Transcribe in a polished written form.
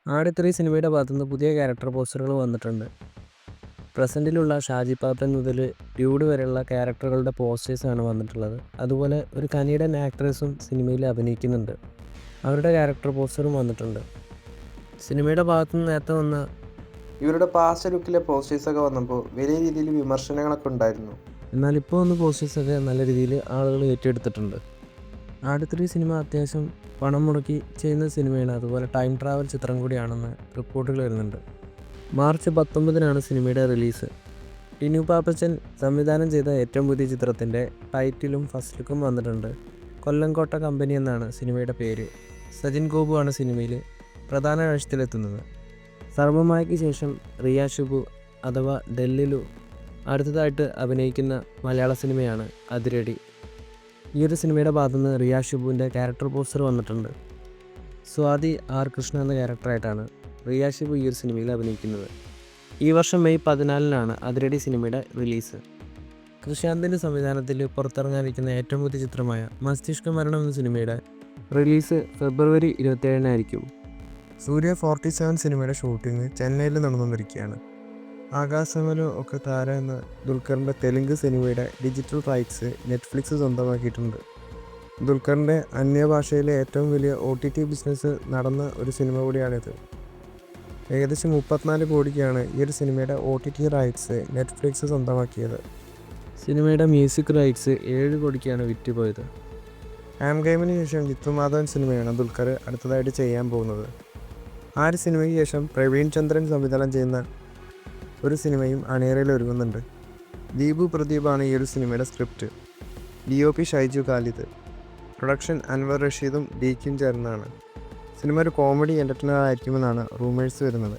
ആട് 3 സിനിമയുടെ ഭാഗത്തുനിന്ന് പുതിയ ക്യാരക്ടർ പോസ്റ്ററുകൾ വന്നിട്ടുണ്ട്. പ്രസൻറ്റിലുള്ള ഷാജി പാപ്പൻ മുതൽ ഡ്യൂഡ് വരെയുള്ള ക്യാരക്ടറുകളുടെ പോസ്റ്റേഴ്സാണ് വന്നിട്ടുള്ളത്. അതുപോലെ ഒരു കന്നഡൻ ആക്ട്രസും സിനിമയിൽ അഭിനയിക്കുന്നുണ്ട്. അവരുടെ ക്യാരക്ടർ പോസ്റ്ററും വന്നിട്ടുണ്ട്. സിനിമയുടെ ഭാഗത്തുനിന്ന് നേരത്തെ വന്ന ഇവരുടെ പാസ്റ്റ് ലുക്കിലെ പോസ്റ്റേഴ്സൊക്കെ വന്നപ്പോൾ വലിയ രീതിയിൽ വിമർശനങ്ങളൊക്കെ ഉണ്ടായിരുന്നു. എന്നാൽ ഇപ്പോൾ വന്ന പോസ്റ്റേഴ്സൊക്കെ നല്ല രീതിയിൽ ആളുകൾ ഏറ്റെടുത്തിട്ടുണ്ട്. ആട് 3 സിനിമ അത്യാവശ്യം പണം മുടക്കി ചെയ്യുന്ന സിനിമയാണ്. അതുപോലെ ടൈം ട്രാവൽ ചിത്രം കൂടിയാണെന്ന് റിപ്പോർട്ടുകൾ വരുന്നുണ്ട്. മാർച്ച് 19-നാണ് സിനിമയുടെ റിലീസ്. ടിനു പാപ്പച്ചൻ സംവിധാനം ചെയ്ത ഏറ്റവും പുതിയ ചിത്രത്തിൻ്റെ ടൈറ്റിലും ഫസ്റ്റ് ലുക്കും വന്നിട്ടുണ്ട്. കൊല്ലംകോട്ട കമ്പനി എന്നാണ് സിനിമയുടെ പേര്. സജിൻ ഗോപു ആണ് സിനിമയിൽ പ്രധാന വേഷത്തിലെത്തുന്നത്. സർവ്വമായയ്ക്ക് ശേഷം റിയ ഷിബു അഥവാ ഡെല്ലിലു അടുത്തതായിട്ട് അഭിനയിക്കുന്ന മലയാള സിനിമയാണ് അതിരടി. ഈ ഒരു സിനിമയുടെ ഭാഗത്തുനിന്ന് റിയ ഷിബുവിൻ്റെ ക്യാരക്ടർ പോസ്റ്റർ വന്നിട്ടുണ്ട്. സ്വാതി ആർ കൃഷ്ണ എന്ന ക്യാരക്ടറായിട്ടാണ് റിയ ഷിബു ഈ ഒരു സിനിമയിൽ അഭിനയിക്കുന്നത്. ഈ വർഷം മെയ് 14-നാണ് അതിരടി സിനിമയുടെ റിലീസ്. കൃഷാന്തിൻ്റെ സംവിധാനത്തിൽ പുറത്തിറങ്ങാനിരിക്കുന്ന ഏറ്റവും പുതിയ ചിത്രമായ മസ്തിഷ്ക മരണം എന്ന സിനിമയുടെ റിലീസ് ഫെബ്രുവരി 27-നായിരിക്കും. സൂര്യ 47 സിനിമയുടെ ഷൂട്ടിംഗ് ചെന്നൈയിൽ നടന്നുകൊണ്ടിരിക്കുകയാണ്. ആകാശമലോ ഒക്കെ താര എന്ന ദുൽഖറിൻ്റെ തെലുങ്ക് സിനിമയുടെ ഡിജിറ്റൽ റൈറ്റ്സ് നെറ്റ്ഫ്ലിക്സ് സ്വന്തമാക്കിയിട്ടുണ്ട്. ദുൽഖറിൻ്റെ അന്യഭാഷയിലെ ഏറ്റവും വലിയ OTT ബിസിനസ് നടന്ന ഒരു സിനിമ കൂടിയാണിത്. ഏകദേശം 34 കോടിക്കാണ് ഈ ഒരു സിനിമയുടെ OTT റൈറ്റ്സ് നെറ്റ്ഫ്ലിക്സ് സ്വന്തമാക്കിയത്. സിനിമയുടെ മ്യൂസിക് റൈറ്റ്സ് 7 കോടിക്കാണ് വിറ്റുപോയത്. ആം ഗെയിമിന് ശേഷം ജിത്തുമാധവൻ സിനിമയാണ് ദുൽഖർ അടുത്തതായിട്ട് ചെയ്യാൻ പോകുന്നത്. ആ ഒരു സിനിമയ്ക്ക് ശേഷം പ്രവീൺ ചന്ദ്രൻ സംവിധാനം ചെയ്യുന്ന ഒരു സിനിമയും അണിയറയിൽ ഒരുങ്ങുന്നുണ്ട്. ദീപു പ്രദീപാണ് ഈ ഒരു സിനിമയുടെ script. DOP Shaiju Khalid, production Anwar റഷീദും DKയും ചേർന്നാണ്. സിനിമ ഒരു കോമഡി എൻ്റർടൈനർ ആയിരിക്കുമെന്നാണ് റൂമേഴ്സ് വരുന്നത്.